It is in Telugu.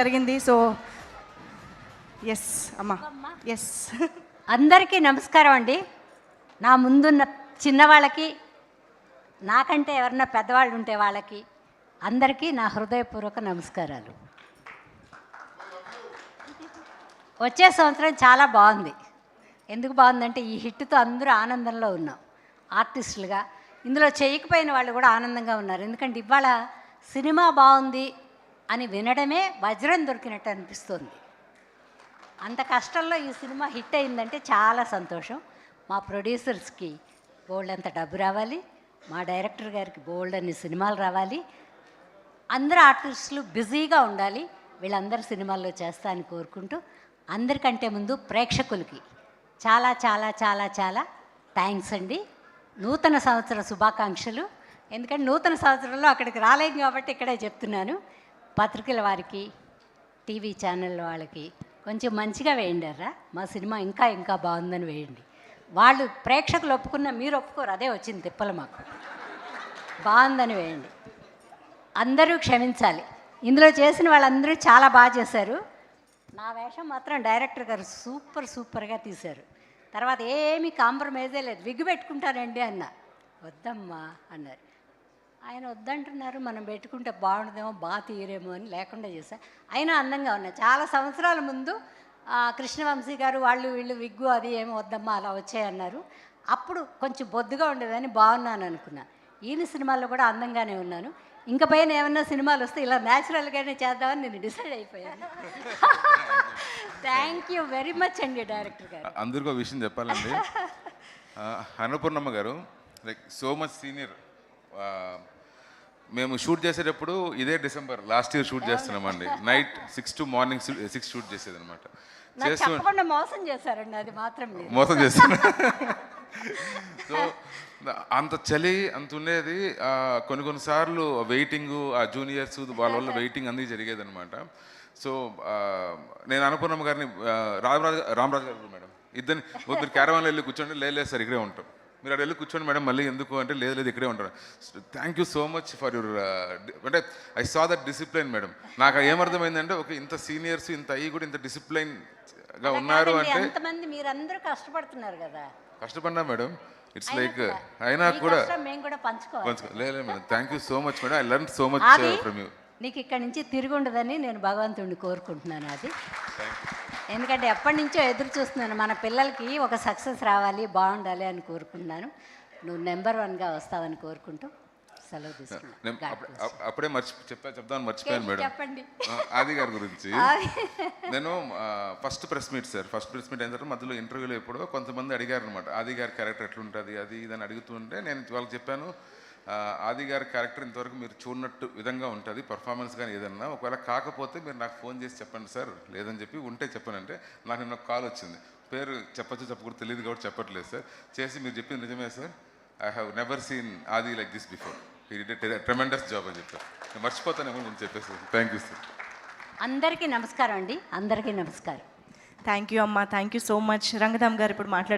జరిగింది. సో ఎస్ అమ్మా, ఎస్. అందరికీ నమస్కారం అండి. నా ముందున్న చిన్నవాళ్ళకి, నాకంటే ఎవరన్నా పెద్దవాళ్ళు ఉంటే వాళ్ళకి అందరికీ నా హృదయపూర్వక నమస్కారాలు. వచ్చే సంవత్సరం చాలా బాగుంది. ఎందుకు బాగుందంటే ఈ హిట్తో అందరూ ఆనందంలో ఉన్నాం ఆర్టిస్టులుగా. ఇందులో చేయకపోయిన వాళ్ళు కూడా ఆనందంగా ఉన్నారు. ఎందుకంటే ఇవాళ సినిమా బాగుంది అని వినడమే వజ్రం దొరికినట్టు అనిపిస్తుంది. అంత కష్టంలో ఈ సినిమా హిట్ అయిందంటే చాలా సంతోషం. మా ప్రొడ్యూసర్స్కి బోల్డ్ అంత డబ్బు రావాలి, మా డైరెక్టర్ గారికి బోల్డ్ అన్ని సినిమాలు రావాలి, అందరూ ఆర్టిస్టులు బిజీగా ఉండాలి, వీళ్ళందరూ సినిమాల్లో చేస్తా అని కోరుకుంటూ, అందరికంటే ముందు ప్రేక్షకులకి చాలా చాలా చాలా చాలా థ్యాంక్స్ అండి. నూతన సంవత్సర శుభాకాంక్షలు. ఎందుకంటే నూతన సంవత్సరంలో అక్కడికి రాలేం కాబట్టి ఇక్కడే చెప్తున్నాను. పత్రికల వారికి, టీవీ ఛానల్ వాళ్ళకి కొంచెం మంచిగా వేయండిరా, మా సినిమా ఇంకా ఇంకా బాగుందని వేయండి. వాళ్ళు ప్రేక్షకులు ఒప్పుకున్న మీరు ఒప్పుకోరు, అదే వచ్చింది తిప్పలు మాకు. బాగుందని వేయండి. అందరూ క్షమించాలి. ఇందులో చేసిన వాళ్ళందరూ చాలా బాగా చేశారు. నా వేషం మాత్రం డైరెక్టర్ గారు సూపర్గా తీశారు. తర్వాత ఏమీ కాంప్రమైజే లేదు. విగ్గు పెట్టుకుంటానండి అన్న, వద్దమ్మా అన్నారు. ఆయన వద్దంటున్నారు, మనం పెట్టుకుంటే బాగుండదేమో, బాగా తీయరేమో అని లేకుండా చేశా. అయినా అందంగా ఉన్నా. చాలా సంవత్సరాల ముందు కృష్ణవంశీ గారు వాళ్ళు వీళ్ళు విగ్గు అది ఏమో వద్దమ్మా అలా వచ్చాయన్నారు. అప్పుడు కొంచెం బొద్దుగా ఉండేదని బాగున్నాను అనుకున్నా. ఈయన సినిమాల్లో కూడా అందంగానే ఉన్నాను. ఇంక పైన ఏమన్నా సినిమాలు వస్తే ఇలా న్యాచురల్గానే చేద్దామని నేను డిసైడ్ అయిపోయాను. థ్యాంక్ యూ వెరీ మచ్ అండి డైరెక్టర్ గారు. అందరికీ ఒక విషయం చెప్పాలండి. అన్నపూర్ణమ్మ గారు లైక్ సో మచ్ సీనియర్. మేము షూట్ చేసేటప్పుడు ఇదే డిసెంబర్ లాస్ట్ ఇయర్ షూట్ చేస్తున్నామండి. నైట్ 6 to మార్నింగ్ 6 షూట్ చేసేది అనమాట. చెప్పకుండా మోసం చేశారండి, అది మాత్రం మోసం చేస్తాను. సో అంత చలి అంత ఉండేది. కొన్నిసార్లు వెయిటింగ్, ఆ జూనియర్స్ వాళ్ళ వల్ల వెయిటింగ్ అన్నీ జరిగేది అనమాట. సో నేను అనుపూర్ణమ్మ గారిని రామరాజు గారు మేడం ఇద్దరిని మీరు క్యారవాన్లో వెళ్ళి కూర్చోండి, లేదు సార్ ఇక్కడే ఉంటాం, మీరు అక్కడ వెళ్ళి కూర్చోండి మేడం మళ్ళీ ఎందుకు అంటే లేదు ఇక్కడే ఉంటారు. Thank you so much for your అంటే I saw that discipline madam. నాకు ఏమర్థమైందంటే ఒక ఇంత సీనియర్స్ ఇంత అయ్యి కూడా ఇంత డిసిప్లైన్గా ఉన్నారు అంటే ఎంతమంది మీరందరూ కష్టపడుతున్నారు కదా. కష్టపడినా మేడం, ఇట్స్ లైక్ అయినా కూడా మేము కూడా పంచుకోవాలి. లేదు madam, thank you so much madam. I learn so much from you. నీకు ఇక్కడి నుంచి తిరిగి ఉండదని నేను భగవంతుడిని కోరుకుంటున్నాను. అది ఎందుకంటే ఎప్పటి నుంచో ఎదురు చూస్తున్నాను, మన పిల్లలకి ఒక సక్సెస్ రావాలి, బాగుండాలి అని కోరుకుంటున్నాను. నువ్వు నెంబర్ 1గా వస్తావని కోరుకుంటూ సెలవు తీసుకున్నాను. అప్పుడే చెప్దామని మర్చిపోయాను మేడం. చెప్పండి ఆది గారి గురించి. నేను ఫస్ట్ ప్రెస్ మీట్ అయిన తర్వాత మధ్యలో ఇంటర్వ్యూలో ఎప్పుడో కొంతమంది అడిగారు అనమాట, ఆది గారి క్యారెక్టర్ ఎట్లుంటుంది అది ఇదని అడుగుతుంటే నేను వాళ్ళకి చెప్పాను, ఆది గారి క్యారెక్టర్ ఇంతవరకు మీరు చూడనట్టు విధంగా ఉంటుంది, పర్ఫార్మెన్స్ కానీ ఏదన్నా. ఒకవేళ కాకపోతే మీరు నాకు ఫోన్ చేసి చెప్పండి సార్, లేదని చెప్పి ఉంటే చెప్పానంటే నాకు నిన్న కాల్ వచ్చింది. పేరు చెప్పకూడదు తెలియదు కాబట్టి చెప్పట్లేదు సార్. చేసి మీరు చెప్పింది నిజమే sir, I have never seen Adi like this before, he did a tremendous job అని చెప్పారు. నేను మర్చిపోతానేమో నేను చెప్పేసి. Thank you sir. అందరికీ నమస్కారం అండి. అందరికీ నమస్కారం. థ్యాంక్ యూ అమ్మా, thank you so much. Rangadham garu ఇప్పుడు మాట్లాడుతున్నారు.